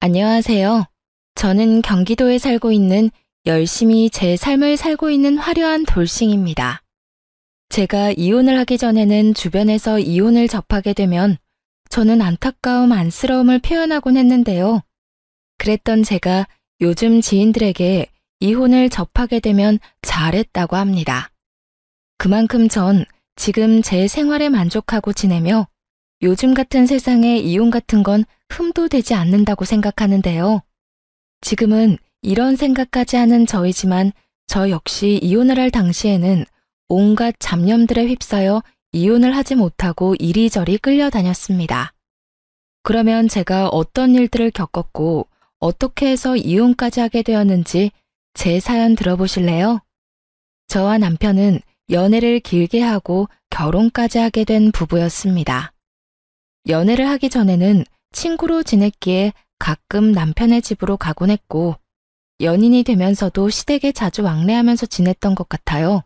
안녕하세요. 저는 경기도에 살고 있는 열심히 제 삶을 살고 있는 화려한 돌싱입니다. 제가 이혼을 하기 전에는 주변에서 이혼을 접하게 되면 저는 안타까움, 안쓰러움을 표현하곤 했는데요. 그랬던 제가 요즘 지인들에게 이혼을 접하게 되면 잘했다고 합니다. 그만큼 전 지금 제 생활에 만족하고 지내며 요즘 같은 세상에 이혼 같은 건 흠도 되지 않는다고 생각하는데요. 지금은 이런 생각까지 하는 저이지만 저 역시 이혼을 할 당시에는 온갖 잡념들에 휩싸여 이혼을 하지 못하고 이리저리 끌려다녔습니다. 그러면 제가 어떤 일들을 겪었고 어떻게 해서 이혼까지 하게 되었는지 제 사연 들어보실래요? 저와 남편은 연애를 길게 하고 결혼까지 하게 된 부부였습니다. 연애를 하기 전에는 친구로 지냈기에 가끔 남편의 집으로 가곤 했고 연인이 되면서도 시댁에 자주 왕래하면서 지냈던 것 같아요.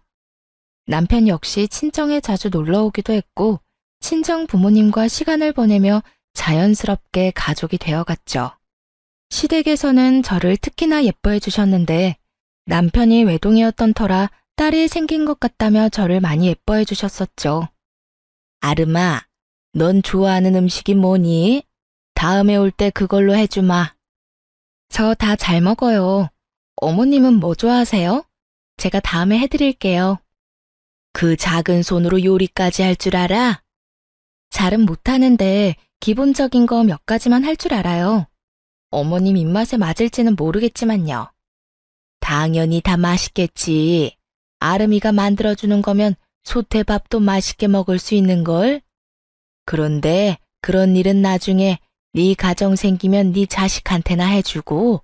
남편 역시 친정에 자주 놀러 오기도 했고 친정 부모님과 시간을 보내며 자연스럽게 가족이 되어갔죠. 시댁에서는 저를 특히나 예뻐해 주셨는데 남편이 외동이었던 터라 딸이 생긴 것 같다며 저를 많이 예뻐해 주셨었죠. 아름아, 넌 좋아하는 음식이 뭐니? 다음에 올 때 그걸로 해주마. 저 다 잘 먹어요. 어머님은 뭐 좋아하세요? 제가 다음에 해드릴게요. 그 작은 손으로 요리까지 할 줄 알아? 잘은 못하는데 기본적인 거 몇 가지만 할 줄 알아요. 어머님 입맛에 맞을지는 모르겠지만요. 당연히 다 맛있겠지. 아름이가 만들어주는 거면 소태밥도 맛있게 먹을 수 있는걸? 그런데 그런 일은 나중에 네 가정 생기면 네 자식한테나 해주고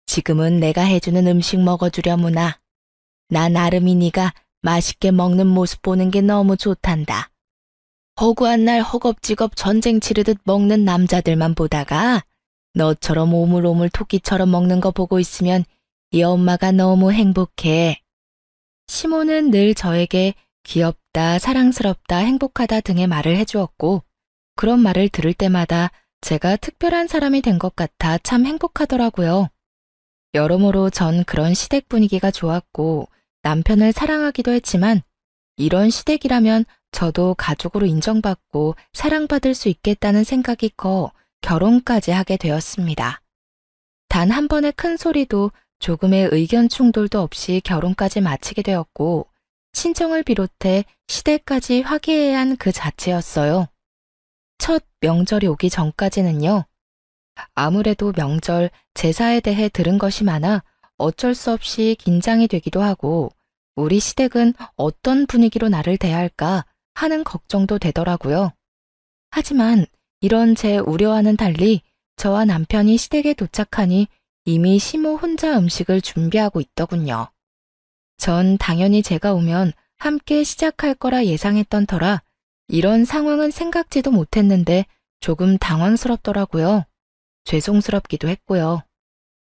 지금은 내가 해주는 음식 먹어주려무나. 난 아름이니가 맛있게 먹는 모습 보는 게 너무 좋단다. 허구한 날 허겁지겁 전쟁 치르듯 먹는 남자들만 보다가 너처럼 오물오물 토끼처럼 먹는 거 보고 있으면 이 엄마가 너무 행복해. 시모는 늘 저에게 귀엽다, 사랑스럽다, 행복하다 등의 말을 해주었고 그런 말을 들을 때마다 제가 특별한 사람이 된 것 같아 참 행복하더라고요. 여러모로 전 그런 시댁 분위기가 좋았고 남편을 사랑하기도 했지만 이런 시댁이라면 저도 가족으로 인정받고 사랑받을 수 있겠다는 생각이 커 결혼까지 하게 되었습니다. 단 한 번의 큰 소리도 조금의 의견 충돌도 없이 결혼까지 마치게 되었고 친정을 비롯해 시댁까지 화기애애한 그 자체였어요. 첫 명절이 오기 전까지는요. 아무래도 명절, 제사에 대해 들은 것이 많아 어쩔 수 없이 긴장이 되기도 하고 우리 시댁은 어떤 분위기로 나를 대할까 하는 걱정도 되더라고요. 하지만 이런 제 우려와는 달리 저와 남편이 시댁에 도착하니 이미 시모 혼자 음식을 준비하고 있더군요. 전 당연히 제가 오면 함께 시작할 거라 예상했던 터라 이런 상황은 생각지도 못했는데 조금 당황스럽더라고요. 죄송스럽기도 했고요.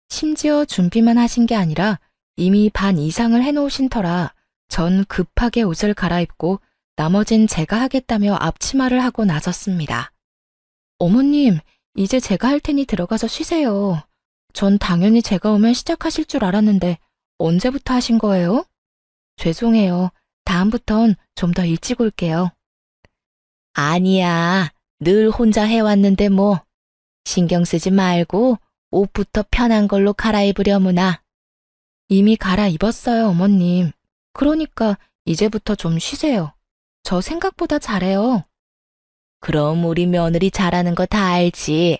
심지어 준비만 하신 게 아니라 이미 반 이상을 해놓으신 터라 전 급하게 옷을 갈아입고 나머진 제가 하겠다며 앞치마를 하고 나섰습니다. 어머님, 이제 제가 할 테니 들어가서 쉬세요. 전 당연히 제가 오면 시작하실 줄 알았는데 언제부터 하신 거예요? 죄송해요. 다음부턴 좀 더 일찍 올게요. 아니야. 늘 혼자 해왔는데 뭐. 신경 쓰지 말고 옷부터 편한 걸로 갈아입으려무나. 이미 갈아입었어요, 어머님. 그러니까 이제부터 좀 쉬세요. 저 생각보다 잘해요. 그럼 우리 며느리 잘하는 거 다 알지.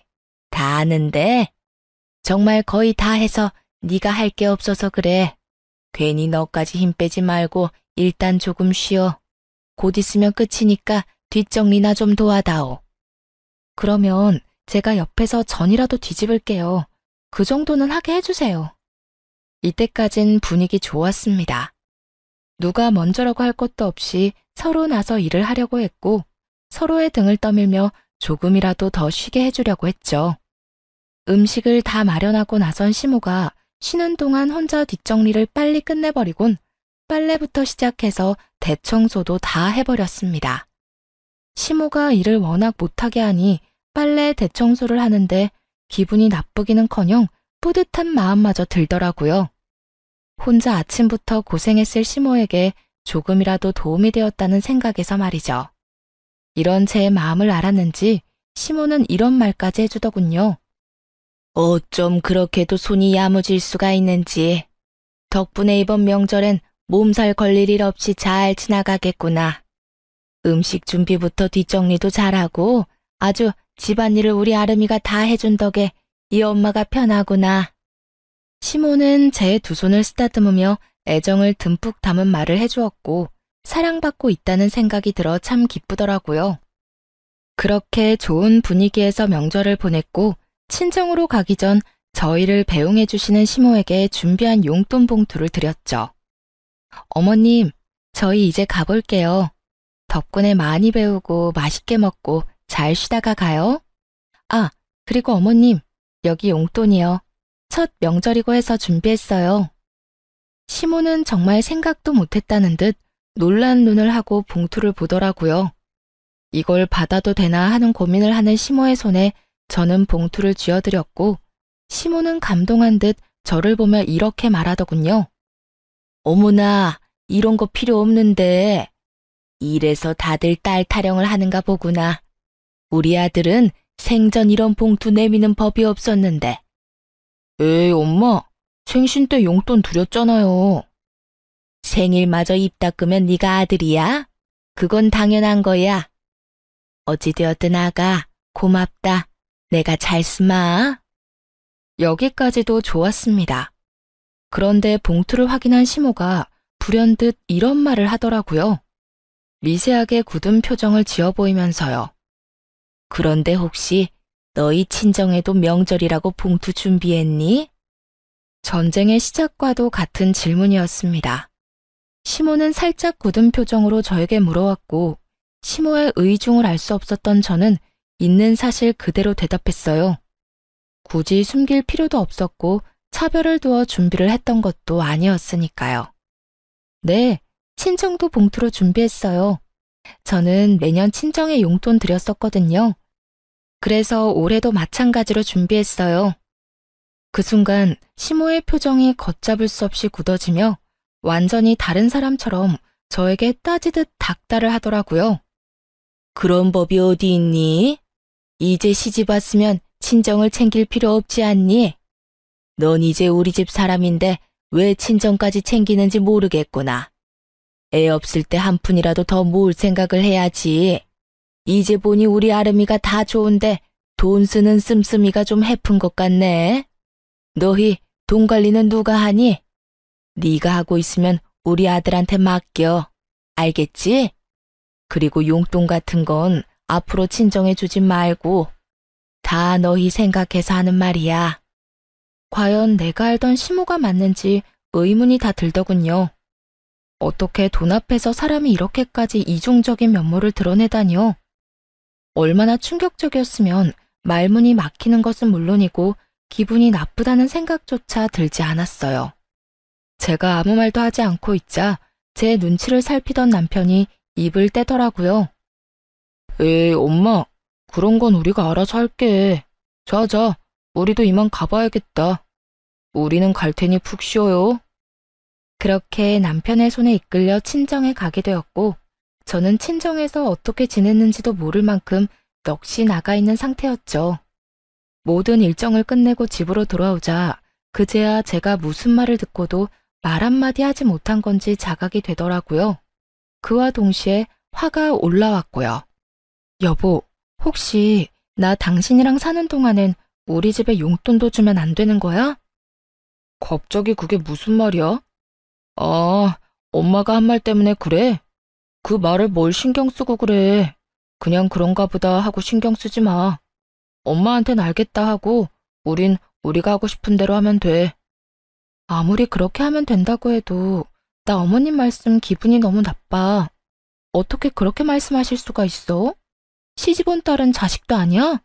다 아는데 정말 거의 다 해서 네가 할 게 없어서 그래. 괜히 너까지 힘 빼지 말고 일단 조금 쉬어. 곧 있으면 끝이니까 뒷정리나 좀 도와다오. 그러면 제가 옆에서 전이라도 뒤집을게요. 그 정도는 하게 해주세요. 이때까진 분위기 좋았습니다. 누가 먼저라고 할 것도 없이 서로 나서 일을 하려고 했고 서로의 등을 떠밀며 조금이라도 더 쉬게 해주려고 했죠. 음식을 다 마련하고 나선 시모가 쉬는 동안 혼자 뒷정리를 빨리 끝내버리곤 빨래부터 시작해서 대청소도 다 해버렸습니다. 시모가 일을 워낙 못하게 하니 빨래 대청소를 하는데 기분이 나쁘기는커녕 뿌듯한 마음마저 들더라고요. 혼자 아침부터 고생했을 시모에게 조금이라도 도움이 되었다는 생각에서 말이죠. 이런 제 마음을 알았는지 시모는 이런 말까지 해주더군요. 어쩜 그렇게도 손이 야무질 수가 있는지. 덕분에 이번 명절엔 몸살 걸릴 일 없이 잘 지나가겠구나. 음식 준비부터 뒷정리도 잘하고 아주 집안일을 우리 아름이가 다 해준 덕에 이 엄마가 편하구나. 시모는 제 두 손을 쓰다듬으며 애정을 듬뿍 담은 말을 해주었고 사랑받고 있다는 생각이 들어 참 기쁘더라고요. 그렇게 좋은 분위기에서 명절을 보냈고 친정으로 가기 전 저희를 배웅해 주시는 시모에게 준비한 용돈 봉투를 드렸죠. 어머님, 저희 이제 가볼게요. 덕분에 많이 배우고 맛있게 먹고 잘 쉬다가 가요. 아, 그리고 어머님, 여기 용돈이요. 첫 명절이고 해서 준비했어요. 시모는 정말 생각도 못했다는 듯 놀란 눈을 하고 봉투를 보더라고요. 이걸 받아도 되나 하는 고민을 하는 시모의 손에 저는 봉투를 쥐어드렸고 시모는 감동한 듯 저를 보며 이렇게 말하더군요. 어머나, 이런 거 필요 없는데. 이래서 다들 딸 타령을 하는가 보구나. 우리 아들은 생전 이런 봉투 내미는 법이 없었는데. 에이, 엄마, 생신 때 용돈 드렸잖아요. 생일마저 입 닦으면 네가 아들이야? 그건 당연한 거야. 어찌되었든 아가, 고맙다. 내가 잘 쓰마. 여기까지도 좋았습니다. 그런데 봉투를 확인한 시모가 불현듯 이런 말을 하더라고요. 미세하게 굳은 표정을 지어 보이면서요. 그런데 혹시 너희 친정에도 명절이라고 봉투 준비했니? 전쟁의 시작과도 같은 질문이었습니다. 시모는 살짝 굳은 표정으로 저에게 물어왔고 시모의 의중을 알 수 없었던 저는 있는 사실 그대로 대답했어요. 굳이 숨길 필요도 없었고 차별을 두어 준비를 했던 것도 아니었으니까요. 네, 친정도 봉투로 준비했어요. 저는 매년 친정에 용돈 드렸었거든요. 그래서 올해도 마찬가지로 준비했어요. 그 순간 시모의 표정이 걷잡을 수 없이 굳어지며 완전히 다른 사람처럼 저에게 따지듯 닥달을 하더라고요. 그런 법이 어디 있니? 이제 시집 왔으면 친정을 챙길 필요 없지 않니? 넌 이제 우리 집 사람인데 왜 친정까지 챙기는지 모르겠구나. 애 없을 때 한 푼이라도 더 모을 생각을 해야지. 이제 보니 우리 아름이가 다 좋은데 돈 쓰는 씀씀이가 좀 해픈 것 같네. 너희 돈 관리는 누가 하니? 네가 하고 있으면 우리 아들한테 맡겨. 알겠지? 그리고 용돈 같은 건 앞으로 친정에 주지 말고 다 너희 생각해서 하는 말이야. 과연 내가 알던 시모가 맞는지 의문이 다 들더군요. 어떻게 돈 앞에서 사람이 이렇게까지 이중적인 면모를 드러내다니요. 얼마나 충격적이었으면 말문이 막히는 것은 물론이고 기분이 나쁘다는 생각조차 들지 않았어요. 제가 아무 말도 하지 않고 있자 제 눈치를 살피던 남편이 입을 떼더라고요. 에이, 엄마, 그런 건 우리가 알아서 할게. 자자, 우리도 이만 가봐야겠다. 우리는 갈 테니 푹 쉬어요. 그렇게 남편의 손에 이끌려 친정에 가게 되었고 저는 친정에서 어떻게 지냈는지도 모를 만큼 넋이 나가 있는 상태였죠. 모든 일정을 끝내고 집으로 돌아오자 그제야 제가 무슨 말을 듣고도 말 한마디 하지 못한 건지 자각이 되더라고요. 그와 동시에 화가 올라왔고요. 여보, 혹시 나 당신이랑 사는 동안엔 우리 집에 용돈도 주면 안 되는 거야? 갑자기 그게 무슨 말이야? 아, 엄마가 한 말 때문에 그래? 그 말을 뭘 신경 쓰고 그래. 그냥 그런가 보다 하고 신경 쓰지 마. 엄마한텐 알겠다 하고 우린 우리가 하고 싶은 대로 하면 돼. 아무리 그렇게 하면 된다고 해도 나 어머님 말씀 기분이 너무 나빠. 어떻게 그렇게 말씀하실 수가 있어? 시집온 딸은 자식도 아니야?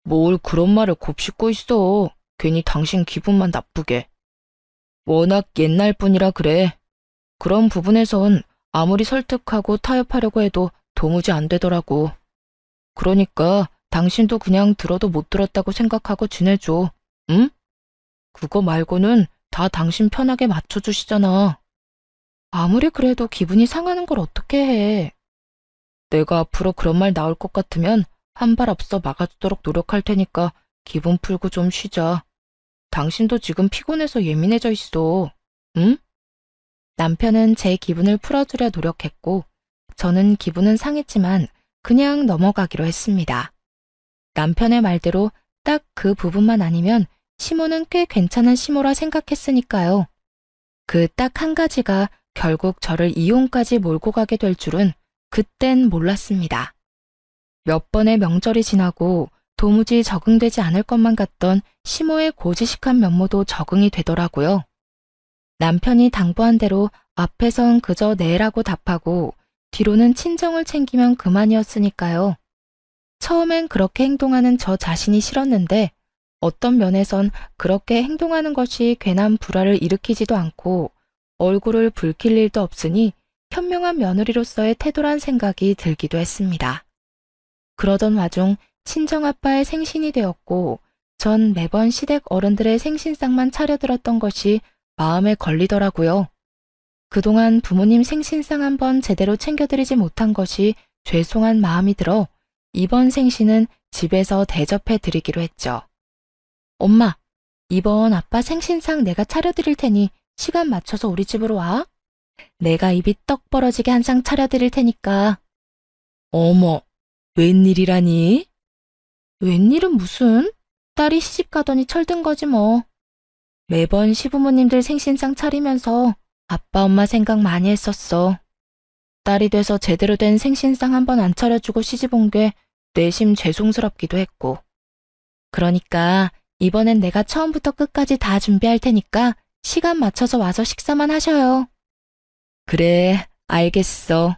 뭘 그런 말을 곱씹고 있어. 괜히 당신 기분만 나쁘게. 워낙 옛날 분이라 그래. 그런 부분에선 아무리 설득하고 타협하려고 해도 도무지 안 되더라고. 그러니까 당신도 그냥 들어도 못 들었다고 생각하고 지내줘. 응? 그거 말고는 다 당신 편하게 맞춰주시잖아. 아무리 그래도 기분이 상하는 걸 어떻게 해. 내가 앞으로 그런 말 나올 것 같으면 한 발 앞서 막아주도록 노력할 테니까 기분 풀고 좀 쉬자. 당신도 지금 피곤해서 예민해져 있어. 응? 남편은 제 기분을 풀어주려 노력했고, 저는 기분은 상했지만 그냥 넘어가기로 했습니다. 남편의 말대로 딱 그 부분만 아니면 시모는 꽤 괜찮은 시모라 생각했으니까요. 그 딱 한 가지가 결국 저를 이혼까지 몰고 가게 될 줄은 그땐 몰랐습니다. 몇 번의 명절이 지나고 도무지 적응되지 않을 것만 같던 시모의 고지식한 면모도 적응이 되더라고요. 남편이 당부한 대로 앞에선 그저 네라고 답하고 뒤로는 친정을 챙기면 그만이었으니까요. 처음엔 그렇게 행동하는 저 자신이 싫었는데 어떤 면에선 그렇게 행동하는 것이 괜한 불화를 일으키지도 않고 얼굴을 붉힐 일도 없으니 현명한 며느리로서의 태도란 생각이 들기도 했습니다. 그러던 와중 친정아빠의 생신이 되었고 전 매번 시댁 어른들의 생신상만 차려들었던 것이 마음에 걸리더라고요. 그동안 부모님 생신상 한번 제대로 챙겨드리지 못한 것이 죄송한 마음이 들어 이번 생신은 집에서 대접해 드리기로 했죠. 엄마, 이번 아빠 생신상 내가 차려드릴 테니 시간 맞춰서 우리 집으로 와. 내가 입이 떡 벌어지게 한 상 차려드릴 테니까. 어머, 웬일이라니? 웬일은 무슨? 딸이 시집 가더니 철든 거지 뭐. 매번 시부모님들 생신상 차리면서 아빠 엄마 생각 많이 했었어. 딸이 돼서 제대로 된 생신상 한번 안 차려주고 시집 온 게 내심 죄송스럽기도 했고. 그러니까 이번엔 내가 처음부터 끝까지 다 준비할 테니까 시간 맞춰서 와서 식사만 하셔요. 그래, 알겠어.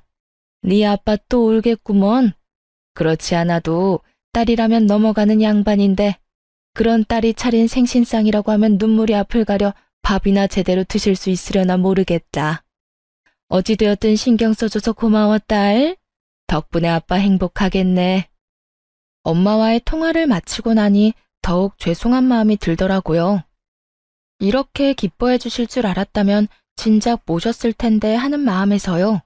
네 아빠 또 울겠구먼. 그렇지 않아도 딸이라면 넘어가는 양반인데 그런 딸이 차린 생신상이라고 하면 눈물이 앞을 가려 밥이나 제대로 드실 수 있으려나 모르겠다. 어찌되었든 신경 써줘서 고마워, 딸. 덕분에 아빠 행복하겠네. 엄마와의 통화를 마치고 나니 더욱 죄송한 마음이 들더라고요. 이렇게 기뻐해 주실 줄 알았다면 진작 모셨을 텐데 하는 마음에서요.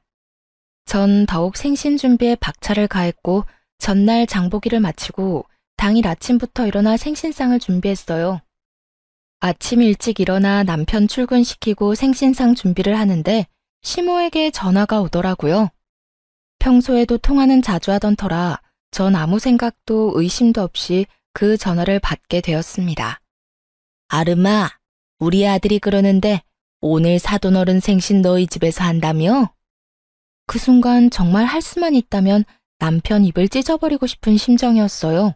전 더욱 생신 준비에 박차를 가했고 전날 장보기를 마치고 당일 아침부터 일어나 생신상을 준비했어요. 아침 일찍 일어나 남편 출근시키고 생신상 준비를 하는데 시모에게 전화가 오더라고요. 평소에도 통화는 자주 하던 터라 전 아무 생각도 의심도 없이 그 전화를 받게 되었습니다. 아름아, 우리 아들이 그러는데 오늘 사돈어른 생신 너희 집에서 한다며? 그 순간 정말 할 수만 있다면 남편 입을 찢어버리고 싶은 심정이었어요.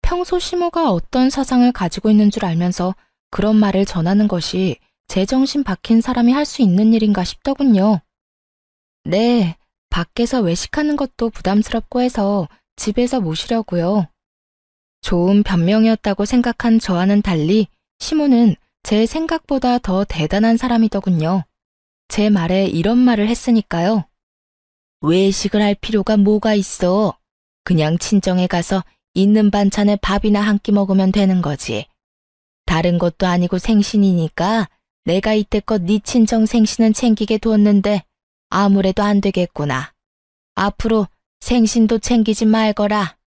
평소 시모가 어떤 사상을 가지고 있는 줄 알면서 그런 말을 전하는 것이 제정신 박힌 사람이 할 수 있는 일인가 싶더군요. 네, 밖에서 외식하는 것도 부담스럽고 해서 집에서 모시려고요. 좋은 변명이었다고 생각한 저와는 달리 시모는 제 생각보다 더 대단한 사람이더군요. 제 말에 이런 말을 했으니까요. 외식을 할 필요가 뭐가 있어. 그냥 친정에 가서 있는 반찬에 밥이나 한 끼 먹으면 되는 거지. 다른 것도 아니고 생신이니까 내가 이때껏 네 친정 생신은 챙기게 뒀는데 아무래도 안 되겠구나. 앞으로 생신도 챙기지 말거라.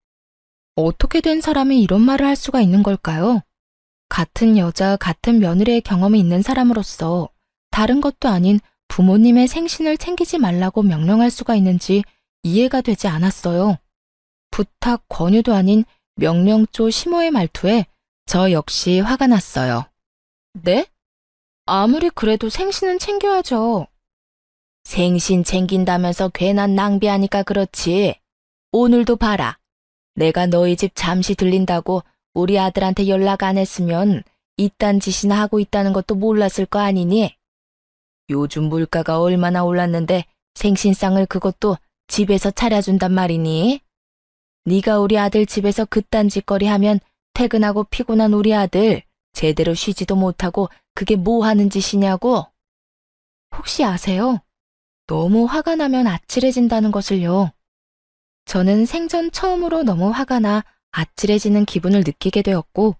어떻게 된 사람이 이런 말을 할 수가 있는 걸까요? 같은 여자, 같은 며느리의 경험이 있는 사람으로서 다른 것도 아닌 부모님의 생신을 챙기지 말라고 명령할 수가 있는지 이해가 되지 않았어요. 부탁, 권유도 아닌 명령조 시모의 말투에 저 역시 화가 났어요. 네? 아무리 그래도 생신은 챙겨야죠. 생신 챙긴다면서 괜한 낭비하니까 그렇지. 오늘도 봐라. 내가 너희 집 잠시 들린다고 우리 아들한테 연락 안 했으면 이딴 짓이나 하고 있다는 것도 몰랐을 거 아니니? 요즘 물가가 얼마나 올랐는데 생신상을 그것도 집에서 차려준단 말이니? 네가 우리 아들 집에서 그딴 짓거리 하면 퇴근하고 피곤한 우리 아들 제대로 쉬지도 못하고 그게 뭐 하는 짓이냐고? 혹시 아세요? 너무 화가 나면 아찔해진다는 것을요. 저는 생전 처음으로 너무 화가 나 아찔해지는 기분을 느끼게 되었고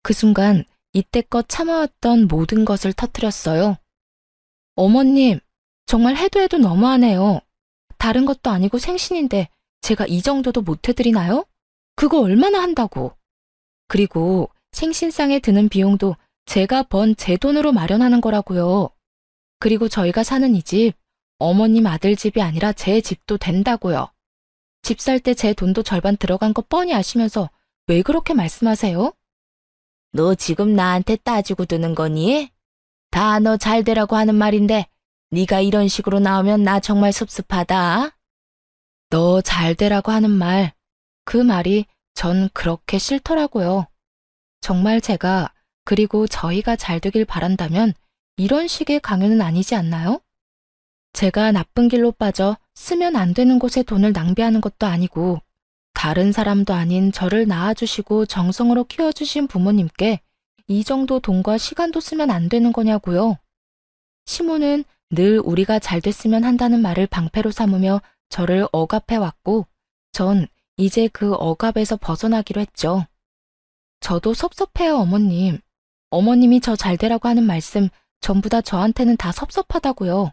그 순간 이때껏 참아왔던 모든 것을 터뜨렸어요. 어머님, 정말 해도 해도 너무하네요. 다른 것도 아니고 생신인데 제가 이 정도도 못 해드리나요? 그거 얼마나 한다고. 그리고 생신상에 드는 비용도 제가 번 제 돈으로 마련하는 거라고요. 그리고 저희가 사는 이 집, 어머님 아들 집이 아니라 제 집도 된다고요. 집 살 때 제 돈도 절반 들어간 거 뻔히 아시면서 왜 그렇게 말씀하세요? 너 지금 나한테 따지고 드는 거니? 다 너 잘 되라고 하는 말인데 네가 이런 식으로 나오면 나 정말 섭섭하다. 너 잘 되라고 하는 말, 그 말이 전 그렇게 싫더라고요. 정말 제가 그리고 저희가 잘 되길 바란다면 이런 식의 강요는 아니지 않나요? 제가 나쁜 길로 빠져 쓰면 안 되는 곳에 돈을 낭비하는 것도 아니고 다른 사람도 아닌 저를 낳아주시고 정성으로 키워주신 부모님께 이 정도 돈과 시간도 쓰면 안 되는 거냐고요. 시모는 늘 우리가 잘 됐으면 한다는 말을 방패로 삼으며 저를 억압해왔고 전 이제 그 억압에서 벗어나기로 했죠. 저도 섭섭해요, 어머님. 어머님이 저 잘 되라고 하는 말씀 전부 다 저한테는 다 섭섭하다고요.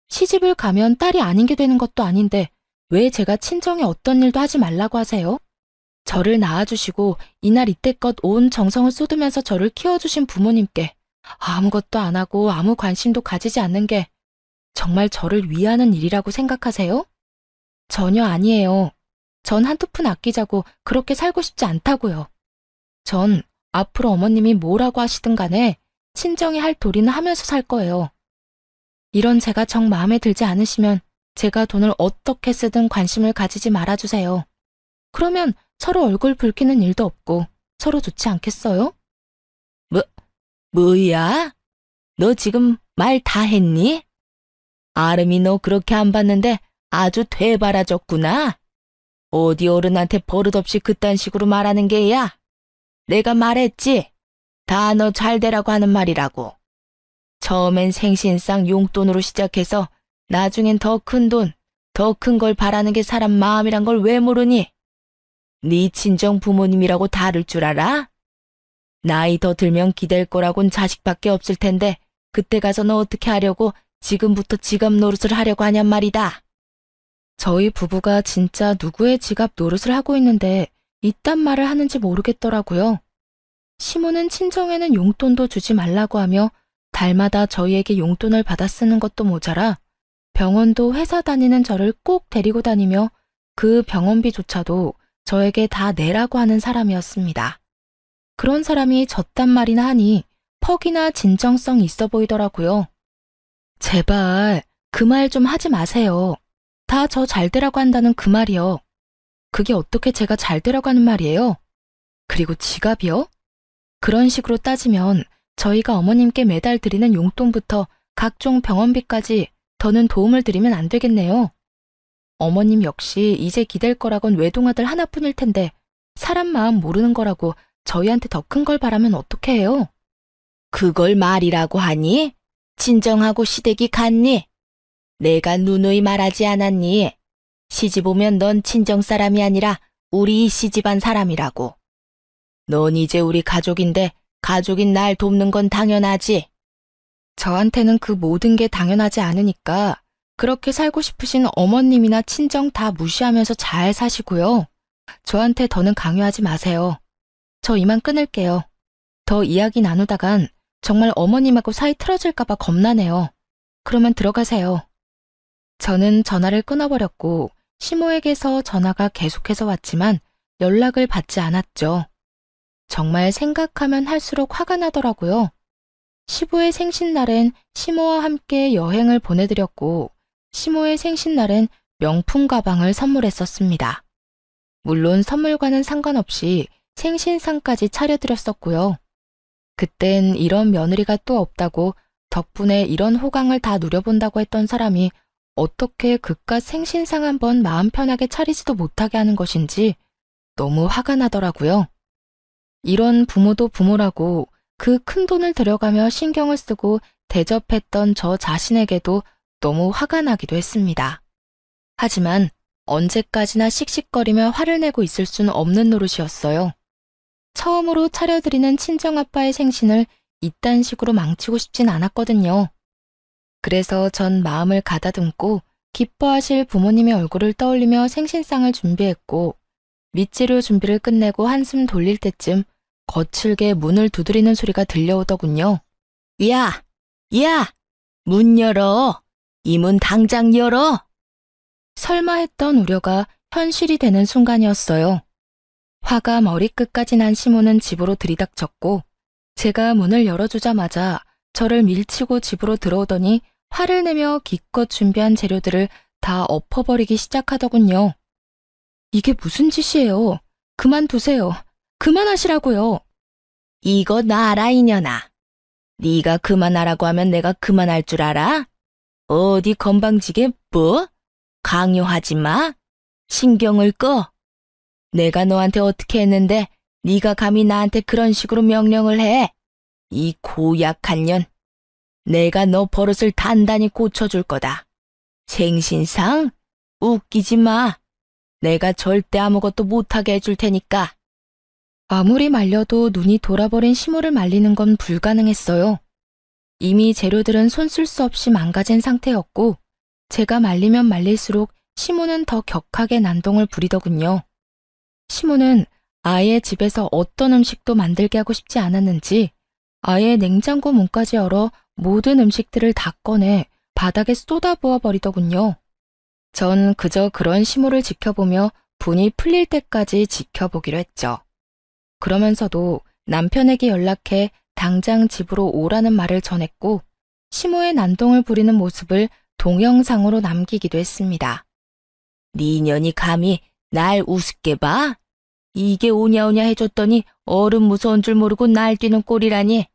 시집을 가면 딸이 아닌 게 되는 것도 아닌데 왜 제가 친정에 어떤 일도 하지 말라고 하세요? 저를 낳아주시고 이날 이때껏 온 정성을 쏟으면서 저를 키워주신 부모님께 아무것도 안 하고 아무 관심도 가지지 않는 게 정말 저를 위하는 일이라고 생각하세요? 전혀 아니에요. 전 한두 푼 아끼자고 그렇게 살고 싶지 않다고요. 전 앞으로 어머님이 뭐라고 하시든 간에 친정이 할 도리는 하면서 살 거예요. 이런 제가 정 마음에 들지 않으시면 제가 돈을 어떻게 쓰든 관심을 가지지 말아주세요. 그러면 서로 얼굴 붉히는 일도 없고 서로 좋지 않겠어요? 뭐야? 너 지금 말 다 했니? 아름이 너 그렇게 안 봤는데 아주 되바라졌구나. 어디 어른한테 버릇없이 그딴 식으로 말하는 게야? 내가 말했지? 다 너 잘 되라고 하는 말이라고. 처음엔 생신상 용돈으로 시작해서 나중엔 더 큰 돈, 더 큰 걸 바라는 게 사람 마음이란 걸 왜 모르니? 네 친정 부모님이라고 다를 줄 알아? 나이 더 들면 기댈 거라곤 자식밖에 없을 텐데 그때 가서 너 어떻게 하려고 지금부터 지갑 노릇을 하려고 하냔 말이다. 저희 부부가 진짜 누구의 지갑 노릇을 하고 있는데 이딴 말을 하는지 모르겠더라고요. 시모는 친정에는 용돈도 주지 말라고 하며 달마다 저희에게 용돈을 받아 쓰는 것도 모자라 병원도 회사 다니는 저를 꼭 데리고 다니며 그 병원비조차도 저에게 다 내라고 하는 사람이었습니다. 그런 사람이 저딴 말이나 하니 퍽이나 진정성 있어 보이더라고요. 제발 그 말 좀 하지 마세요. 다 저 잘 되라고 한다는 그 말이요. 그게 어떻게 제가 잘 되라고 하는 말이에요? 그리고 지갑이요? 그런 식으로 따지면 저희가 어머님께 매달 드리는 용돈부터 각종 병원비까지 더는 도움을 드리면 안 되겠네요. 어머님 역시 이제 기댈 거라곤 외동아들 하나뿐일 텐데 사람 마음 모르는 거라고 저희한테 더 큰 걸 바라면 어떻게 해요? 그걸 말이라고 하니? 진정하고 시댁이 갔니? 내가 누누이 말하지 않았니? 시집 오면 넌 친정 사람이 아니라 우리 이 시집안 사람이라고. 넌 이제 우리 가족인데 가족인 날 돕는 건 당연하지. 저한테는 그 모든 게 당연하지 않으니까 그렇게 살고 싶으신 어머님이나 친정 다 무시하면서 잘 사시고요. 저한테 더는 강요하지 마세요. 저 이만 끊을게요. 더 이야기 나누다간 정말 어머님하고 사이 틀어질까봐 겁나네요. 그러면 들어가세요. 저는 전화를 끊어버렸고 시모에게서 전화가 계속해서 왔지만 연락을 받지 않았죠. 정말 생각하면 할수록 화가 나더라고요. 시부의 생신날엔 시모와 함께 여행을 보내드렸고 시모의 생신날엔 명품 가방을 선물했었습니다. 물론 선물과는 상관없이 생신상까지 차려드렸었고요. 그땐 이런 며느리가 또 없다고 덕분에 이런 호강을 다 누려본다고 했던 사람이 어떻게 그깟 생신상 한번 마음 편하게 차리지도 못하게 하는 것인지 너무 화가 나더라고요. 이런 부모도 부모라고 그 큰 돈을 들여가며 신경을 쓰고 대접했던 저 자신에게도 너무 화가 나기도 했습니다. 하지만 언제까지나 씩씩거리며 화를 내고 있을 순 없는 노릇이었어요. 처음으로 차려드리는 친정아빠의 생신을 이딴 식으로 망치고 싶진 않았거든요. 그래서 전 마음을 가다듬고 기뻐하실 부모님의 얼굴을 떠올리며 생신상을 준비했고, 밑재료 준비를 끝내고 한숨 돌릴 때쯤 거칠게 문을 두드리는 소리가 들려오더군요. 야! 야! 문 열어! 이 문 당장 열어! 설마 했던 우려가 현실이 되는 순간이었어요. 화가 머리끝까지 난 시모는 집으로 들이닥쳤고, 제가 문을 열어주자마자 저를 밀치고 집으로 들어오더니 화를 내며 기껏 준비한 재료들을 다 엎어버리기 시작하더군요. 이게 무슨 짓이에요? 그만두세요. 그만하시라고요. 이거 놔라 이년아. 네가 그만하라고 하면 내가 그만할 줄 알아? 어디 건방지게 뭐? 강요하지 마. 신경을 꺼. 내가 너한테 어떻게 했는데 네가 감히 나한테 그런 식으로 명령을 해. 이 고약한 년. 내가 너 버릇을 단단히 고쳐줄 거다. 생신상? 웃기지 마. 내가 절대 아무것도 못하게 해줄 테니까. 아무리 말려도 눈이 돌아버린 시모를 말리는 건 불가능했어요. 이미 재료들은 손 쓸 수 없이 망가진 상태였고, 제가 말리면 말릴수록 시모는 더 격하게 난동을 부리더군요. 시모는 아예 집에서 어떤 음식도 만들게 하고 싶지 않았는지 아예 냉장고 문까지 열어 모든 음식들을 다 꺼내 바닥에 쏟아부어 버리더군요. 전 그저 그런 시모를 지켜보며 분이 풀릴 때까지 지켜보기로 했죠. 그러면서도 남편에게 연락해 당장 집으로 오라는 말을 전했고, 시모의 난동을 부리는 모습을 동영상으로 남기기도 했습니다. 네 년이 감히 날 우습게 봐? 이게 오냐오냐 해줬더니 어른 무서운 줄 모르고 날뛰는 꼴이라니.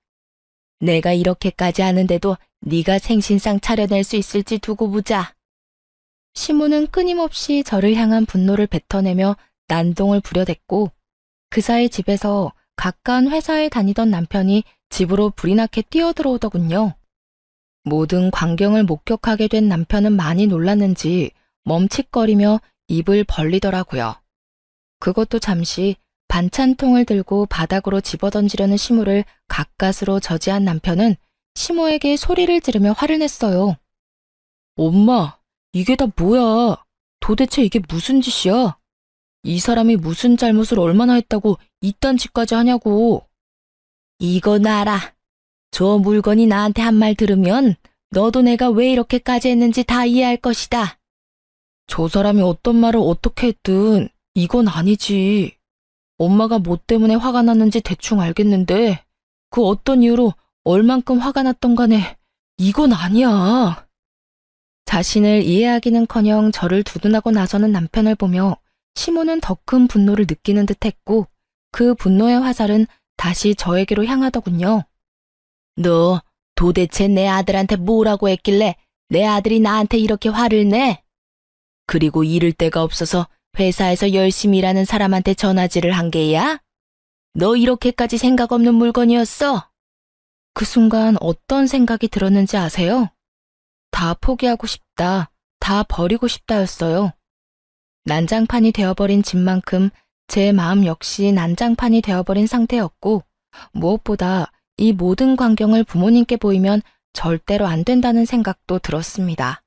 내가 이렇게까지 하는데도 네가 생신상 차려낼 수 있을지 두고 보자. 시모는 끊임없이 저를 향한 분노를 뱉어내며 난동을 부려댔고, 그 사이 집에서 가까운 회사에 다니던 남편이 집으로 불이 나게 뛰어들어오더군요. 모든 광경을 목격하게 된 남편은 많이 놀랐는지 멈칫거리며 입을 벌리더라고요. 그것도 잠시 반찬통을 들고 바닥으로 집어던지려는 시모를 가까스로 저지한 남편은 시모에게 소리를 지르며 화를 냈어요. 엄마, 이게 다 뭐야? 도대체 이게 무슨 짓이야? 이 사람이 무슨 잘못을 얼마나 했다고 이딴 짓까지 하냐고. 이거 놔라. 저 물건이 나한테 한 말 들으면 너도 내가 왜 이렇게까지 했는지 다 이해할 것이다. 저 사람이 어떤 말을 어떻게 했든 이건 아니지. 엄마가 뭐 때문에 화가 났는지 대충 알겠는데 그 어떤 이유로 얼만큼 화가 났던 간에 이건 아니야. 자신을 이해하기는커녕 저를 두둔하고 나서는 남편을 보며 시모는 더 큰 분노를 느끼는 듯했고, 그 분노의 화살은 다시 저에게로 향하더군요. 너 도대체 내 아들한테 뭐라고 했길래 내 아들이 나한테 이렇게 화를 내? 그리고 이를 데가 없어서 회사에서 열심히 일하는 사람한테 전화질을 한 게야? 너 이렇게까지 생각 없는 물건이었어? 그 순간 어떤 생각이 들었는지 아세요? 다 포기하고 싶다, 다 버리고 싶다였어요. 난장판이 되어버린 집만큼 제 마음 역시 난장판이 되어버린 상태였고, 무엇보다 이 모든 광경을 부모님께 보이면 절대로 안 된다는 생각도 들었습니다.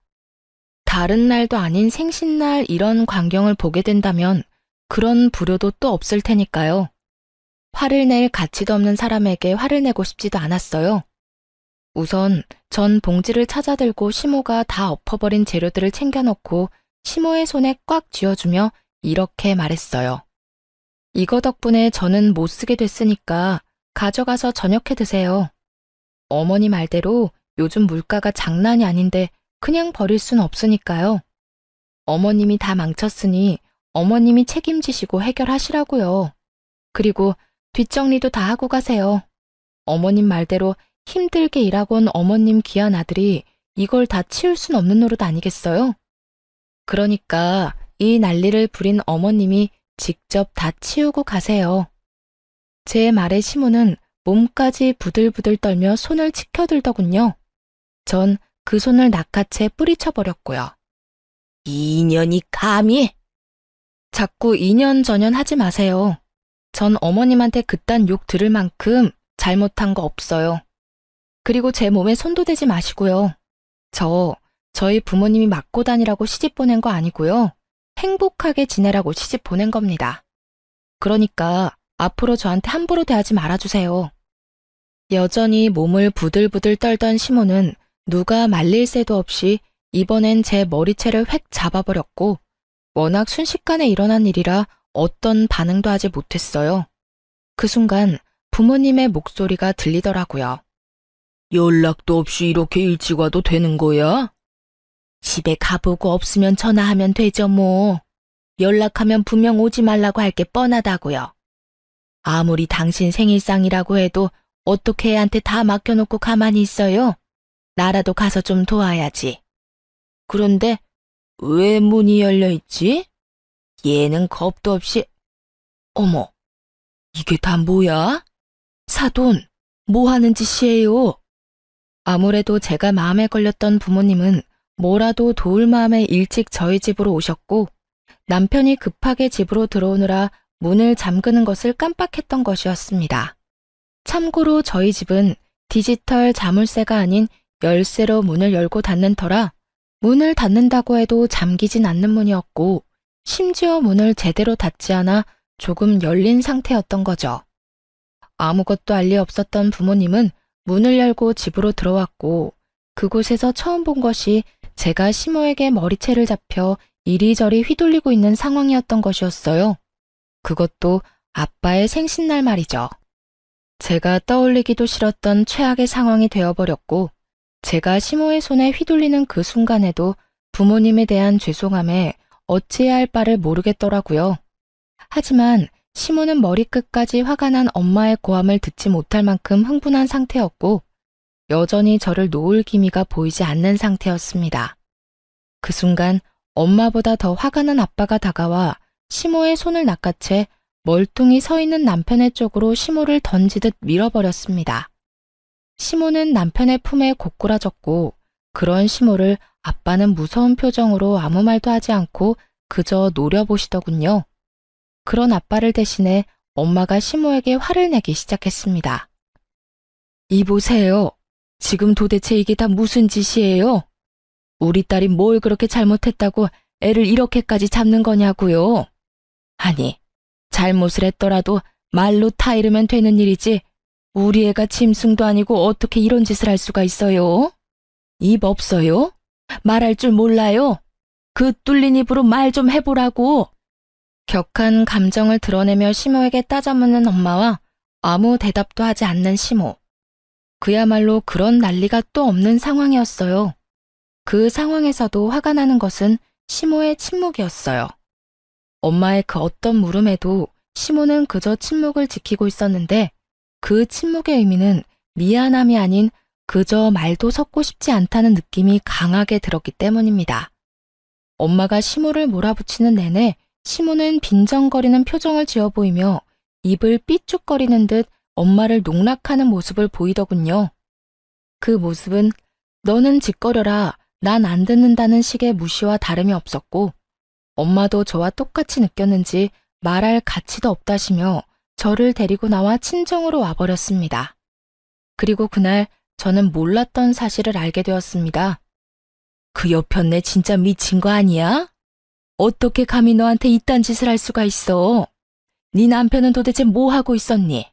다른 날도 아닌 생신날 이런 광경을 보게 된다면 그런 불효도 또 없을 테니까요. 화를 낼 가치도 없는 사람에게 화를 내고 싶지도 않았어요. 우선 전 봉지를 찾아들고 시모가 다 엎어버린 재료들을 챙겨놓고 시모의 손에 꽉 쥐어주며 이렇게 말했어요. 이거 덕분에 저는 못 쓰게 됐으니까 가져가서 저녁해 드세요. 어머니 말대로 요즘 물가가 장난이 아닌데 그냥 버릴 순 없으니까요. 어머님이 다 망쳤으니 어머님이 책임지시고 해결하시라고요. 그리고 뒷정리도 다 하고 가세요. 어머님 말대로 힘들게 일하고 온 어머님 귀한 아들이 이걸 다 치울 순 없는 노릇 아니겠어요? 그러니까 이 난리를 부린 어머님이 직접 다 치우고 가세요. 제 말에 시모는 몸까지 부들부들 떨며 손을 치켜들더군요. 전 그 손을 낚아채 뿌리쳐버렸고요. 2년이 감히? 자꾸 2년 전년 하지 마세요. 전 어머님한테 그딴 욕 들을 만큼 잘못한 거 없어요. 그리고 제 몸에 손도 대지 마시고요. 저희 부모님이 맞고 다니라고 시집 보낸 거 아니고요. 행복하게 지내라고 시집 보낸 겁니다. 그러니까 앞으로 저한테 함부로 대하지 말아주세요. 여전히 몸을 부들부들 떨던 시모는 누가 말릴 새도 없이 이번엔 제 머리채를 획 잡아버렸고 워낙 순식간에 일어난 일이라 어떤 반응도 하지 못했어요. 그 순간 부모님의 목소리가 들리더라고요. 연락도 없이 이렇게 일찍 와도 되는 거야? 집에 가보고 없으면 전화하면 되죠 뭐. 연락하면 분명 오지 말라고 할 게 뻔하다고요. 아무리 당신 생일상이라고 해도 어떻게 애한테 다 맡겨놓고 가만히 있어요? 나라도 가서 좀 도와야지. 그런데 왜 문이 열려있지? 얘는 겁도 없이... 어머, 이게 다 뭐야? 사돈, 뭐 하는 짓이에요? 아무래도 제가 마음에 걸렸던 부모님은 뭐라도 도울 마음에 일찍 저희 집으로 오셨고 남편이 급하게 집으로 들어오느라 문을 잠그는 것을 깜빡했던 것이었습니다. 참고로 저희 집은 디지털 자물쇠가 아닌 열쇠로 문을 열고 닫는 터라 문을 닫는다고 해도 잠기진 않는 문이었고 심지어 문을 제대로 닫지 않아 조금 열린 상태였던 거죠. 아무것도 알 리 없었던 부모님은 문을 열고 집으로 들어왔고 그곳에서 처음 본 것이 제가 시모에게 머리채를 잡혀 이리저리 휘둘리고 있는 상황이었던 것이었어요. 그것도 아빠의 생신날 말이죠. 제가 떠올리기도 싫었던 최악의 상황이 되어버렸고 제가 시모의 손에 휘둘리는 그 순간에도 부모님에 대한 죄송함에 어찌해야 할 바를 모르겠더라고요. 하지만 시모는 머리끝까지 화가 난 엄마의 고함을 듣지 못할 만큼 흥분한 상태였고 여전히 저를 놓을 기미가 보이지 않는 상태였습니다. 그 순간 엄마보다 더 화가 난 아빠가 다가와 시모의 손을 낚아채 멀뚱히 서 있는 남편의 쪽으로 시모를 던지듯 밀어버렸습니다. 시모는 남편의 품에 고꾸라졌고 그런 시모를 아빠는 무서운 표정으로 아무 말도 하지 않고 그저 노려보시더군요. 그런 아빠를 대신해 엄마가 시모에게 화를 내기 시작했습니다. 이보세요. 지금 도대체 이게 다 무슨 짓이에요? 우리 딸이 뭘 그렇게 잘못했다고 애를 이렇게까지 잡는 거냐고요? 아니, 잘못을 했더라도 말로 타이르면 되는 일이지 우리 애가 짐승도 아니고 어떻게 이런 짓을 할 수가 있어요? 입 없어요? 말할 줄 몰라요? 그 뚫린 입으로 말 좀 해보라고. 격한 감정을 드러내며 시모에게 따져묻는 엄마와 아무 대답도 하지 않는 시모. 그야말로 그런 난리가 또 없는 상황이었어요. 그 상황에서도 화가 나는 것은 시모의 침묵이었어요. 엄마의 그 어떤 물음에도 시모는 그저 침묵을 지키고 있었는데 그 침묵의 의미는 미안함이 아닌 그저 말도 섞고 싶지 않다는 느낌이 강하게 들었기 때문입니다. 엄마가 시모를 몰아붙이는 내내 시모는 빈정거리는 표정을 지어 보이며 입을 삐죽거리는 듯 엄마를 농락하는 모습을 보이더군요. 그 모습은 너는 짓거려라, 난 안 듣는다는 식의 무시와 다름이 없었고 엄마도 저와 똑같이 느꼈는지 말할 가치도 없다시며 저를 데리고 나와 친정으로 와버렸습니다. 그리고 그날 저는 몰랐던 사실을 알게 되었습니다. 그 여편네 진짜 미친 거 아니야? 어떻게 감히 너한테 이딴 짓을 할 수가 있어? 네 남편은 도대체 뭐 하고 있었니?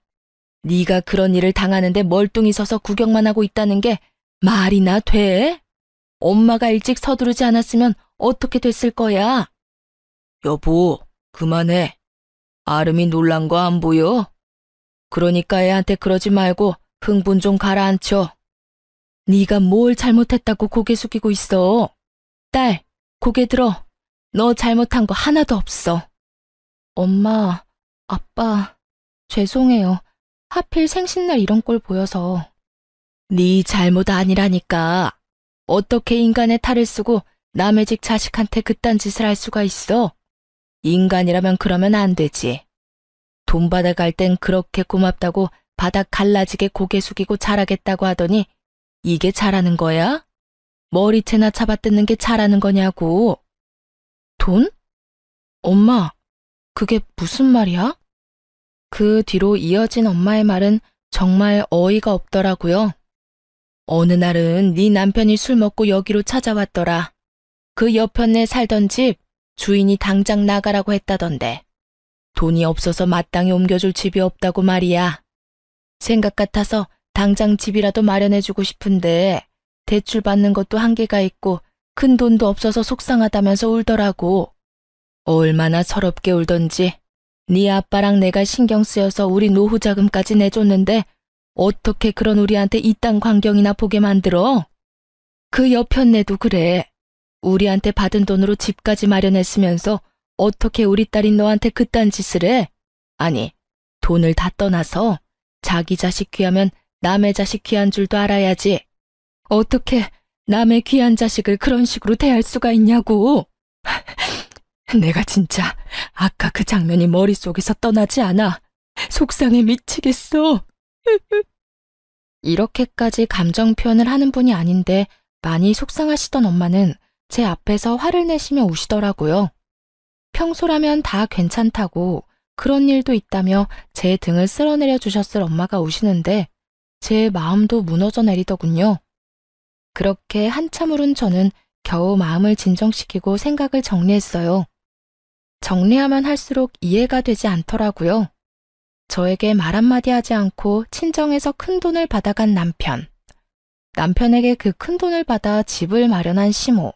네가 그런 일을 당하는데 멀뚱히 서서 구경만 하고 있다는 게 말이나 돼? 엄마가 일찍 서두르지 않았으면 어떻게 됐을 거야? 여보, 그만해. 아름이 놀란 거 안 보여? 그러니까 애한테 그러지 말고 흥분 좀 가라앉혀. 네가 뭘 잘못했다고 고개 숙이고 있어. 딸, 고개 들어. 너 잘못한 거 하나도 없어. 엄마, 아빠, 죄송해요. 하필 생신날 이런 꼴 보여서. 네 잘못 아니라니까. 어떻게 인간의 탈을 쓰고 남의 집 자식한테 그딴 짓을 할 수가 있어? 인간이라면 그러면 안 되지. 돈 받아갈 땐 그렇게 고맙다고 바닥 갈라지게 고개 숙이고 잘하겠다고 하더니 이게 잘하는 거야? 머리채나 잡아뜯는 게 잘하는 거냐고. 돈? 엄마, 그게 무슨 말이야? 그 뒤로 이어진 엄마의 말은 정말 어이가 없더라고요. 어느 날은 네 남편이 술 먹고 여기로 찾아왔더라. 그 옆편에 살던 집 주인이 당장 나가라고 했다던데. 돈이 없어서 마땅히 옮겨줄 집이 없다고 말이야. 생각 같아서 당장 집이라도 마련해주고 싶은데 대출 받는 것도 한계가 있고 큰 돈도 없어서 속상하다면서 울더라고. 얼마나 서럽게 울던지. 네 아빠랑 내가 신경 쓰여서 우리 노후 자금까지 내줬는데 어떻게 그런 우리한테 이딴 광경이나 보게 만들어? 그 옆편네도 그래. 우리한테 받은 돈으로 집까지 마련했으면서 어떻게 우리 딸인 너한테 그딴 짓을 해? 아니, 돈을 다 떠나서 자기 자식 귀하면 남의 자식 귀한 줄도 알아야지. 어떻게 남의 귀한 자식을 그런 식으로 대할 수가 있냐고. 내가 진짜 아까 그 장면이 머릿속에서 떠나지 않아. 속상해 미치겠어. 이렇게까지 감정 표현을 하는 분이 아닌데 많이 속상하시던 엄마는 제 앞에서 화를 내시며 우시더라고요. 평소라면 다 괜찮다고 그런 일도 있다며 제 등을 쓸어내려 주셨을 엄마가 우시는데 제 마음도 무너져 내리더군요. 그렇게 한참 울은 저는 겨우 마음을 진정시키고 생각을 정리했어요. 정리하면 할수록 이해가 되지 않더라고요. 저에게 말 한마디 하지 않고 친정에서 큰 돈을 받아간 남편. 남편에게 그 큰 돈을 받아 집을 마련한 시모.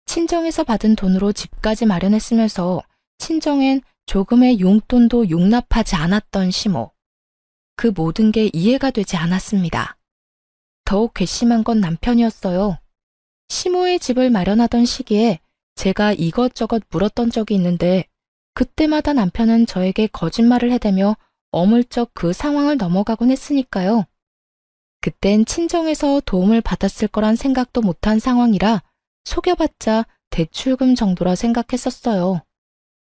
친정에서 받은 돈으로 집까지 마련했으면서 친정엔 조금의 용돈도 용납하지 않았던 시모. 그 모든 게 이해가 되지 않았습니다. 더욱 괘씸한 건 남편이었어요. 시모의 집을 마련하던 시기에 제가 이것저것 물었던 적이 있는데 그때마다 남편은 저에게 거짓말을 해대며 어물쩍 그 상황을 넘어가곤 했으니까요. 그땐 친정에서 도움을 받았을 거란 생각도 못한 상황이라 속여봤자 대출금 정도라 생각했었어요.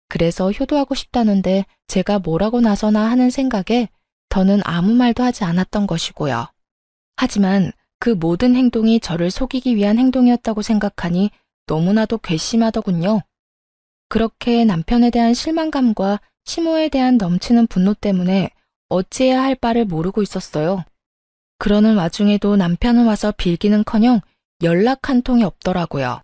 그래서 효도하고 싶다는데 제가 뭐라고 나서나 하는 생각에 더는 아무 말도 하지 않았던 것이고요. 하지만 그 모든 행동이 저를 속이기 위한 행동이었다고 생각하니 너무나도 괘씸하더군요. 그렇게 남편에 대한 실망감과 시모에 대한 넘치는 분노 때문에 어찌해야 할 바를 모르고 있었어요. 그러는 와중에도 남편은 와서 빌기는커녕 연락 한 통이 없더라고요.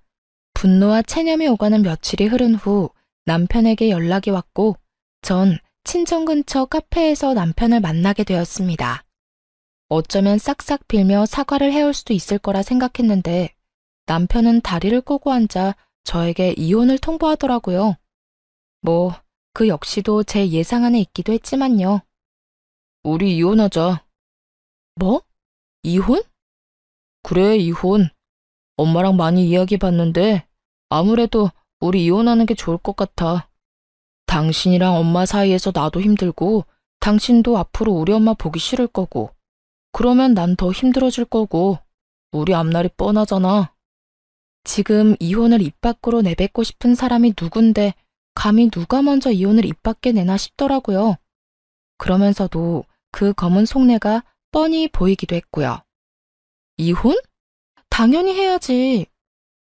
분노와 체념이 오가는 며칠이 흐른 후 남편에게 연락이 왔고 전 친정 근처 카페에서 남편을 만나게 되었습니다. 어쩌면 싹싹 빌며 사과를 해올 수도 있을 거라 생각했는데 남편은 다리를 꼬고 앉아 저에게 이혼을 통보하더라고요. 뭐, 그 역시도 제 예상 안에 있기도 했지만요. 우리 이혼하자. 뭐? 이혼? 그래, 이혼. 엄마랑 많이 이야기해봤는데 아무래도 우리 이혼하는 게 좋을 것 같아. 당신이랑 엄마 사이에서 나도 힘들고 당신도 앞으로 우리 엄마 보기 싫을 거고 그러면 난 더 힘들어질 거고 우리 앞날이 뻔하잖아. 지금 이혼을 입 밖으로 내뱉고 싶은 사람이 누군데 감히 누가 먼저 이혼을 입 밖에 내나 싶더라고요. 그러면서도 그 검은 속내가 뻔히 보이기도 했고요. 이혼? 당연히 해야지.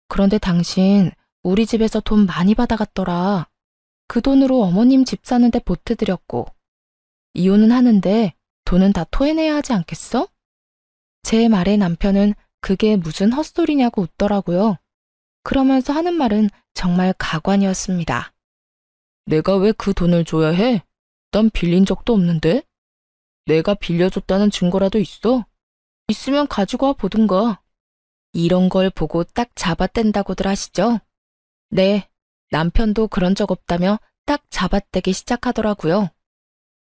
그런데 당신 우리 집에서 돈 많이 받아갔더라. 그 돈으로 어머님 집 사는데 보태드렸고 이혼은 하는데 돈은 다 토해내야 하지 않겠어? 제 말에 남편은 그게 무슨 헛소리냐고 웃더라고요. 그러면서 하는 말은 정말 가관이었습니다. 내가 왜 그 돈을 줘야 해? 난 빌린 적도 없는데? 내가 빌려줬다는 증거라도 있어? 있으면 가지고 와 보든가. 이런 걸 보고 딱 잡아뗀다고들 하시죠? 네, 남편도 그런 적 없다며 딱 잡아떼기 시작하더라고요.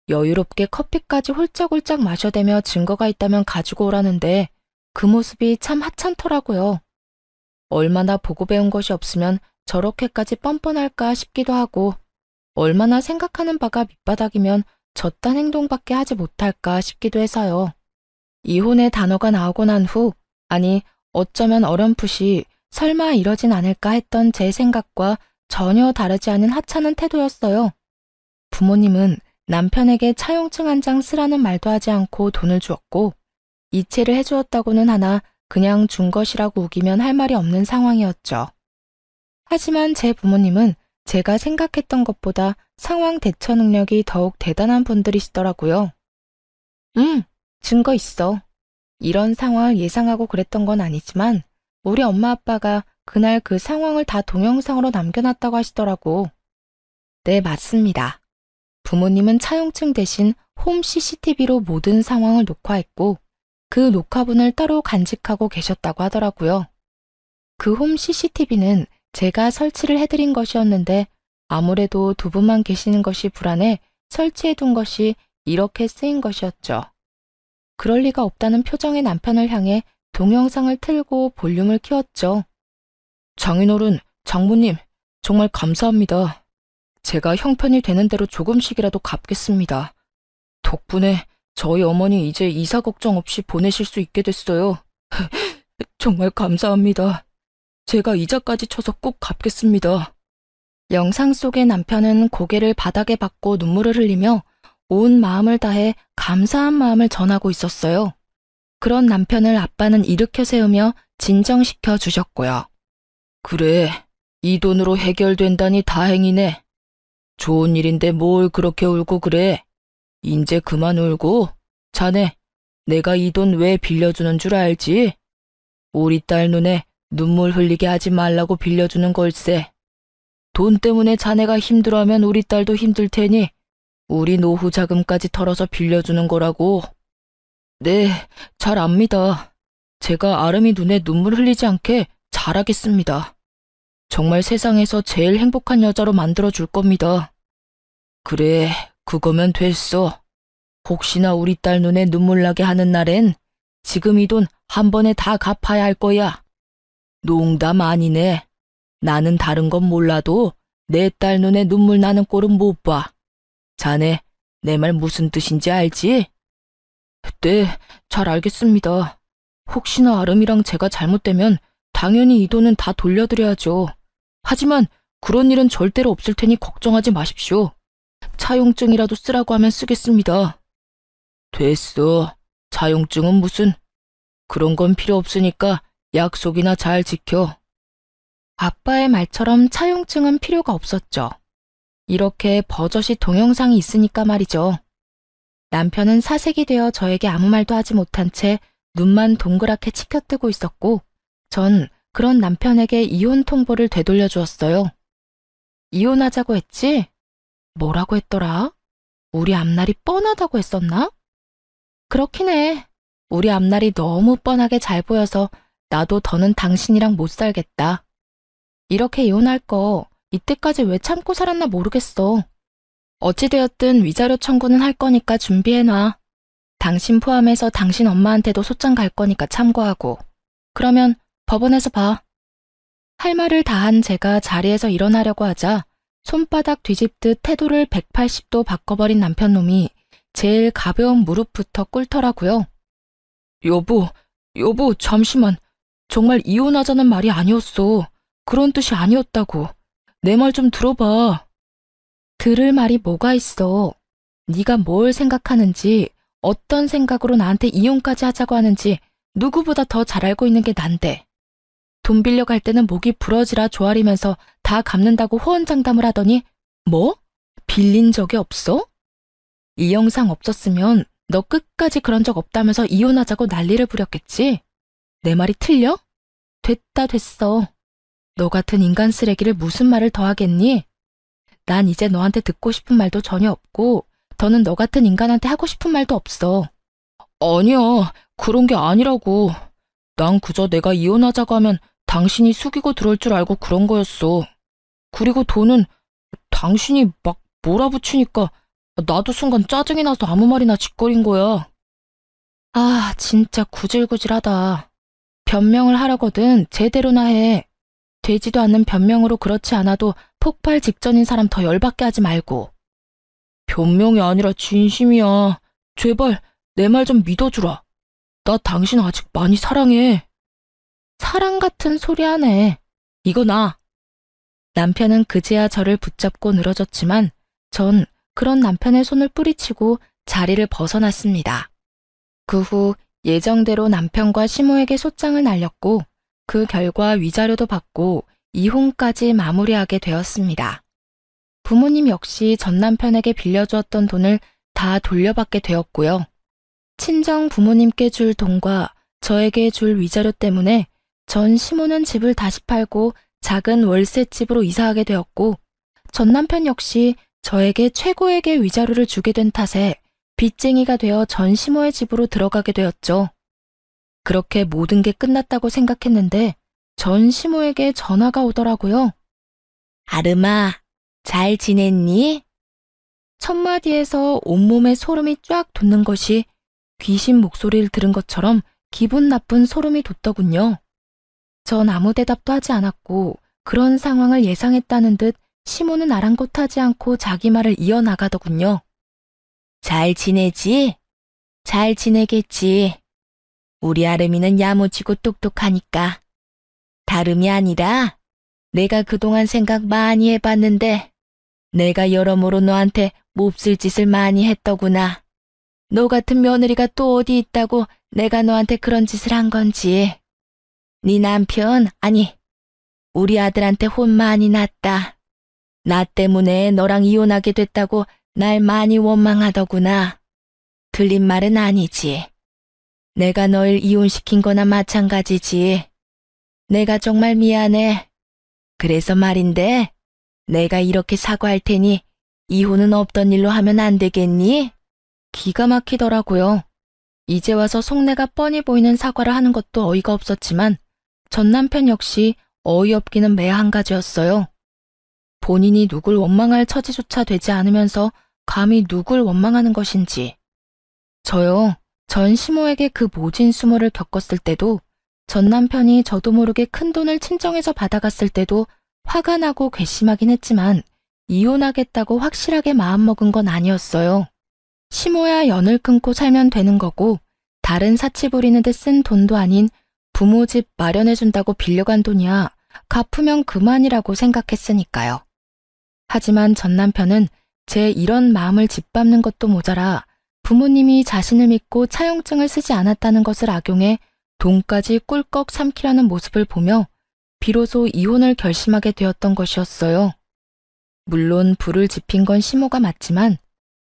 여유롭게 커피까지 홀짝홀짝 마셔대며 증거가 있다면 가지고 오라는데 그 모습이 참 하찮더라고요. 얼마나 보고 배운 것이 없으면 저렇게까지 뻔뻔할까 싶기도 하고 얼마나 생각하는 바가 밑바닥이면 저딴 행동밖에 하지 못할까 싶기도 해서요. 이혼의 단어가 나오고 난 후, 아니 어쩌면 어렴풋이 설마 이러진 않을까 했던 제 생각과 전혀 다르지 않은 하찮은 태도였어요. 부모님은 남편에게 차용증 한 장 쓰라는 말도 하지 않고 돈을 주었고 이체를 해주었다고는 하나 그냥 준 것이라고 우기면 할 말이 없는 상황이었죠. 하지만 제 부모님은 제가 생각했던 것보다 상황 대처 능력이 더욱 대단한 분들이시더라고요. 증거 있어. 이런 상황을 예상하고 그랬던 건 아니지만 우리 엄마 아빠가 그날 그 상황을 다 동영상으로 남겨놨다고 하시더라고. 네, 맞습니다. 부모님은 차용증 대신 홈 CCTV로 모든 상황을 녹화했고 그 녹화분을 따로 간직하고 계셨다고 하더라고요. 그 홈 CCTV는 제가 설치를 해드린 것이었는데 아무래도 두 분만 계시는 것이 불안해 설치해둔 것이 이렇게 쓰인 것이었죠. 그럴 리가 없다는 표정의 남편을 향해 동영상을 틀고 볼륨을 키웠죠. 장인어른, 장모님, 정말 감사합니다. 제가 형편이 되는 대로 조금씩이라도 갚겠습니다. 덕분에 저희 어머니 이제 이사 걱정 없이 보내실 수 있게 됐어요. 정말 감사합니다. 제가 이자까지 쳐서 꼭 갚겠습니다. 영상 속의 남편은 고개를 바닥에 박고 눈물을 흘리며 온 마음을 다해 감사한 마음을 전하고 있었어요. 그런 남편을 아빠는 일으켜 세우며 진정시켜 주셨고요. 그래, 이 돈으로 해결된다니 다행이네. 좋은 일인데 뭘 그렇게 울고 그래. 인제 그만 울고. 자네, 내가 이 돈 왜 빌려주는 줄 알지? 우리 딸 눈에 눈물 흘리게 하지 말라고 빌려주는 걸세. 돈 때문에 자네가 힘들어하면 우리 딸도 힘들 테니 우리 노후 자금까지 털어서 빌려주는 거라고. 네, 잘 압니다. 제가 아름이 눈에 눈물 흘리지 않게 잘하겠습니다. 정말 세상에서 제일 행복한 여자로 만들어줄 겁니다. 그래, 그거면 됐어. 혹시나 우리 딸 눈에 눈물 나게 하는 날엔 지금 이 돈 한 번에 다 갚아야 할 거야. 농담 아니네. 나는 다른 건 몰라도 내 딸 눈에 눈물 나는 꼴은 못 봐. 자네, 내 말 무슨 뜻인지 알지? 네, 잘 알겠습니다. 혹시나 아름이랑 제가 잘못되면 당연히 이 돈은 다 돌려드려야죠. 하지만 그런 일은 절대로 없을 테니 걱정하지 마십시오. 차용증이라도 쓰라고 하면 쓰겠습니다. 됐어. 차용증은 무슨. 그런 건 필요 없으니까 약속이나 잘 지켜. 아빠의 말처럼 차용증은 필요가 없었죠. 이렇게 버젓이 동영상이 있으니까 말이죠. 남편은 사색이 되어 저에게 아무 말도 하지 못한 채 눈만 동그랗게 치켜뜨고 있었고 전 그런 남편에게 이혼 통보를 되돌려 주었어요. 이혼하자고 했지? 뭐라고 했더라? 우리 앞날이 뻔하다고 했었나? 그렇긴 해. 우리 앞날이 너무 뻔하게 잘 보여서 나도 더는 당신이랑 못 살겠다. 이렇게 이혼할 거 이때까지 왜 참고 살았나 모르겠어. 어찌되었든 위자료 청구는 할 거니까 준비해놔. 당신 포함해서 당신 엄마한테도 소장 갈 거니까 참고하고. 그러면 법원에서 봐. 할 말을 다 한 제가 자리에서 일어나려고 하자 손바닥 뒤집듯 태도를 180도 바꿔버린 남편놈이 제일 가벼운 무릎부터 꿇더라고요. 여보, 잠시만. 정말 이혼하자는 말이 아니었어. 그런 뜻이 아니었다고. 내 말 좀 들어봐. 들을 말이 뭐가 있어. 네가 뭘 생각하는지, 어떤 생각으로 나한테 이혼까지 하자고 하는지 누구보다 더 잘 알고 있는 게 난데. 돈 빌려갈 때는 목이 부러지라 조아리면서 다 갚는다고 호언장담을 하더니 뭐? 빌린 적이 없어? 이 영상 없었으면 너 끝까지 그런 적 없다면서 이혼하자고 난리를 부렸겠지? 내 말이 틀려? 됐어. 너 같은 인간 쓰레기를 무슨 말을 더 하겠니? 난 이제 너한테 듣고 싶은 말도 전혀 없고 더는 너 같은 인간한테 하고 싶은 말도 없어. 아니야, 그런 게 아니라고. 난 그저 내가 이혼하자고 하면 당신이 숙이고 들어올 줄 알고 그런 거였어. 그리고 돈은 당신이 막 몰아붙이니까 나도 순간 짜증이 나서 아무 말이나 짓거린 거야. 아, 진짜 구질구질하다. 변명을 하려거든 제대로나 해. 되지도 않는 변명으로 그렇지 않아도 폭발 직전인 사람 더 열받게 하지 말고. 변명이 아니라 진심이야. 제발 내 말 좀 믿어주라. 나 당신 아직 많이 사랑해. 사랑 같은 소리 하네. 이거 나. 남편은 그제야 저를 붙잡고 늘어졌지만 전 그런 남편의 손을 뿌리치고 자리를 벗어났습니다. 그 후 예정대로 남편과 시모에게 소장을 날렸고 그 결과 위자료도 받고 이혼까지 마무리하게 되었습니다. 부모님 역시 전 남편에게 빌려주었던 돈을 다 돌려받게 되었고요. 친정 부모님께 줄 돈과 저에게 줄 위자료 때문에 전 시모는 집을 다시 팔고 작은 월세집으로 이사하게 되었고, 전 남편 역시 저에게 최고액의 위자료를 주게 된 탓에 빚쟁이가 되어 전 시모의 집으로 들어가게 되었죠. 그렇게 모든 게 끝났다고 생각했는데 전 시모에게 전화가 오더라고요. 아름아, 잘 지냈니? 첫 마디에서 온몸에 소름이 쫙 돋는 것이 귀신 목소리를 들은 것처럼 기분 나쁜 소름이 돋더군요. 전 아무 대답도 하지 않았고 그런 상황을 예상했다는 듯 시모는 아랑곳하지 않고 자기 말을 이어나가더군요. 잘 지내지? 잘 지내겠지. 우리 아름이는 야무지고 똑똑하니까. 다름이 아니라 내가 그동안 생각 많이 해봤는데 내가 여러모로 너한테 몹쓸 짓을 많이 했더구나. 너 같은 며느리가 또 어디 있다고 내가 너한테 그런 짓을 한 건지. 네 남편, 아니, 우리 아들한테 혼 많이 났다. 나 때문에 너랑 이혼하게 됐다고 날 많이 원망하더구나. 틀린 말은 아니지. 내가 널 이혼시킨 거나 마찬가지지. 내가 정말 미안해. 그래서 말인데, 내가 이렇게 사과할 테니 이혼은 없던 일로 하면 안 되겠니? 기가 막히더라고요. 이제 와서 속내가 뻔히 보이는 사과를 하는 것도 어이가 없었지만 전 남편 역시 어이없기는 매 한 가지였어요. 본인이 누굴 원망할 처지조차 되지 않으면서 감히 누굴 원망하는 것인지. 저요, 전 시모에게 그 모진 수모를 겪었을 때도, 전 남편이 저도 모르게 큰 돈을 친정에서 받아갔을 때도 화가 나고 괘씸하긴 했지만 이혼하겠다고 확실하게 마음먹은 건 아니었어요. 시모야 연을 끊고 살면 되는 거고 다른 사치 부리는 데 쓴 돈도 아닌 부모 집 마련해준다고 빌려간 돈이야 갚으면 그만이라고 생각했으니까요. 하지만 전 남편은 제 이런 마음을 짓밟는 것도 모자라 부모님이 자신을 믿고 차용증을 쓰지 않았다는 것을 악용해 돈까지 꿀꺽 삼키려는 모습을 보며 비로소 이혼을 결심하게 되었던 것이었어요. 물론 불을 지핀 건 시모가 맞지만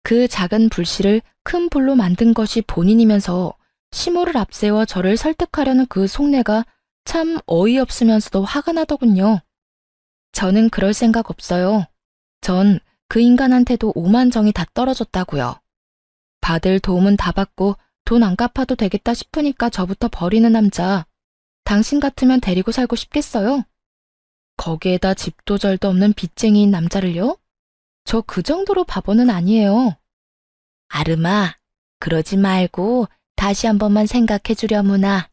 그 작은 불씨를 큰 불로 만든 것이 본인이면서 시모를 앞세워 저를 설득하려는 그 속내가 참 어이없으면서도 화가 나더군요. 저는 그럴 생각 없어요. 전 그 인간한테도 오만정이 다 떨어졌다고요. 받을 도움은 다 받고 돈 안 갚아도 되겠다 싶으니까 저부터 버리는 남자. 당신 같으면 데리고 살고 싶겠어요? 거기에다 집도 절도 없는 빚쟁이인 남자를요? 저 그 정도로 바보는 아니에요. 아름아, 그러지 말고 다시 한 번만 생각해 주려무나.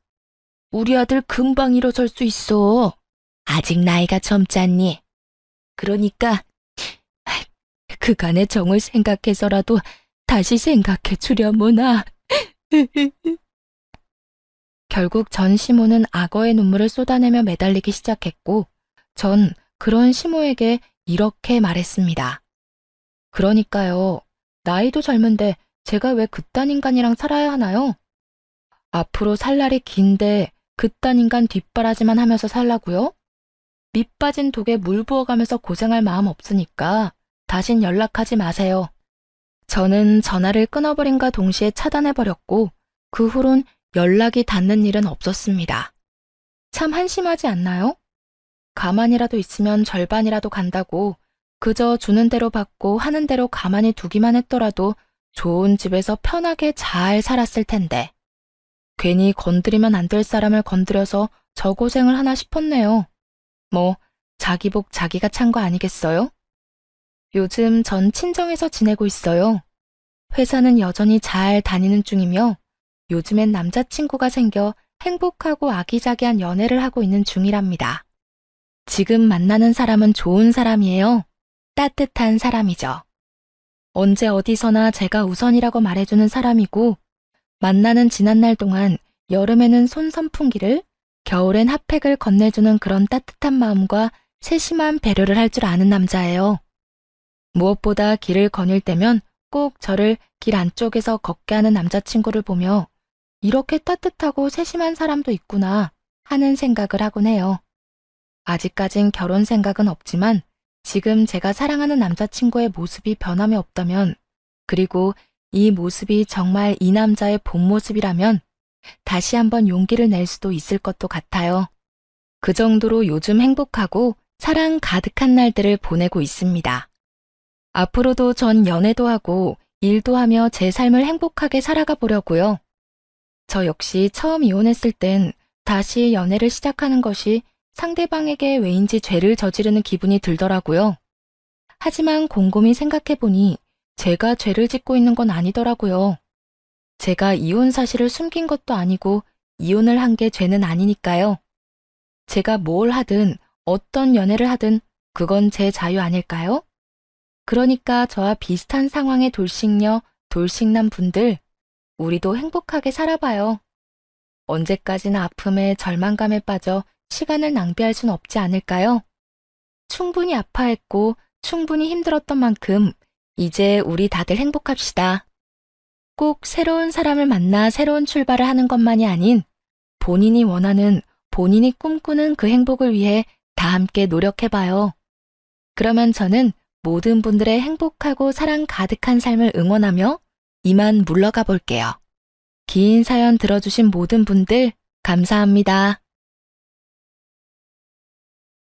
우리 아들 금방 일어설 수 있어. 아직 나이가 젊잖니. 그러니까 그간의 정을 생각해서라도 다시 생각해 주려무나. 결국 전 시모는 악어의 눈물을 쏟아내며 매달리기 시작했고 전 그런 시모에게 이렇게 말했습니다. 그러니까요. 나이도 젊은데 제가 왜 그딴 인간이랑 살아야 하나요? 앞으로 살 날이 긴데 그딴 인간 뒷바라지만 하면서 살라고요? 밑 빠진 독에 물 부어가면서 고생할 마음 없으니까 다신 연락하지 마세요. 저는 전화를 끊어버린과 동시에 차단해버렸고 그 후론 연락이 닿는 일은 없었습니다. 참 한심하지 않나요? 가만히라도 있으면 절반이라도 간다고 그저 주는 대로 받고 하는 대로 가만히 두기만 했더라도 좋은 집에서 편하게 잘 살았을 텐데 괜히 건드리면 안 될 사람을 건드려서 저 고생을 하나 싶었네요. 뭐 자기 복 자기가 찬 거 아니겠어요? 요즘 전 친정에서 지내고 있어요. 회사는 여전히 잘 다니는 중이며 요즘엔 남자친구가 생겨 행복하고 아기자기한 연애를 하고 있는 중이랍니다. 지금 만나는 사람은 좋은 사람이에요. 따뜻한 사람이죠. 언제 어디서나 제가 우선이라고 말해주는 사람이고 만나는 지난날 동안 여름에는 손선풍기를 겨울엔 핫팩을 건네주는 그런 따뜻한 마음과 세심한 배려를 할 줄 아는 남자예요. 무엇보다 길을 거닐 때면 꼭 저를 길 안쪽에서 걷게 하는 남자친구를 보며 이렇게 따뜻하고 세심한 사람도 있구나 하는 생각을 하곤 해요. 아직까진 결혼 생각은 없지만 지금 제가 사랑하는 남자친구의 모습이 변함이 없다면, 그리고 이 모습이 정말 이 남자의 본 모습이라면 다시 한번 용기를 낼 수도 있을 것도 같아요. 그 정도로 요즘 행복하고 사랑 가득한 날들을 보내고 있습니다. 앞으로도 전 연애도 하고 일도 하며 제 삶을 행복하게 살아가 보려고요. 저 역시 처음 이혼했을 땐 다시 연애를 시작하는 것이 상대방에게 왜인지 죄를 저지르는 기분이 들더라고요. 하지만 곰곰이 생각해보니 제가 죄를 짓고 있는 건 아니더라고요. 제가 이혼 사실을 숨긴 것도 아니고 이혼을 한 게 죄는 아니니까요. 제가 뭘 하든 어떤 연애를 하든 그건 제 자유 아닐까요? 그러니까 저와 비슷한 상황의 돌싱녀, 돌싱남 분들, 우리도 행복하게 살아봐요. 언제까지나 아픔에 절망감에 빠져 시간을 낭비할 순 없지 않을까요? 충분히 아파했고 충분히 힘들었던 만큼 이제 우리 다들 행복합시다. 꼭 새로운 사람을 만나 새로운 출발을 하는 것만이 아닌 본인이 원하는, 본인이 꿈꾸는 그 행복을 위해 다 함께 노력해봐요. 그러면 저는 모든 분들의 행복하고 사랑 가득한 삶을 응원하며 이만 물러가 볼게요. 긴 사연 들어주신 모든 분들 감사합니다.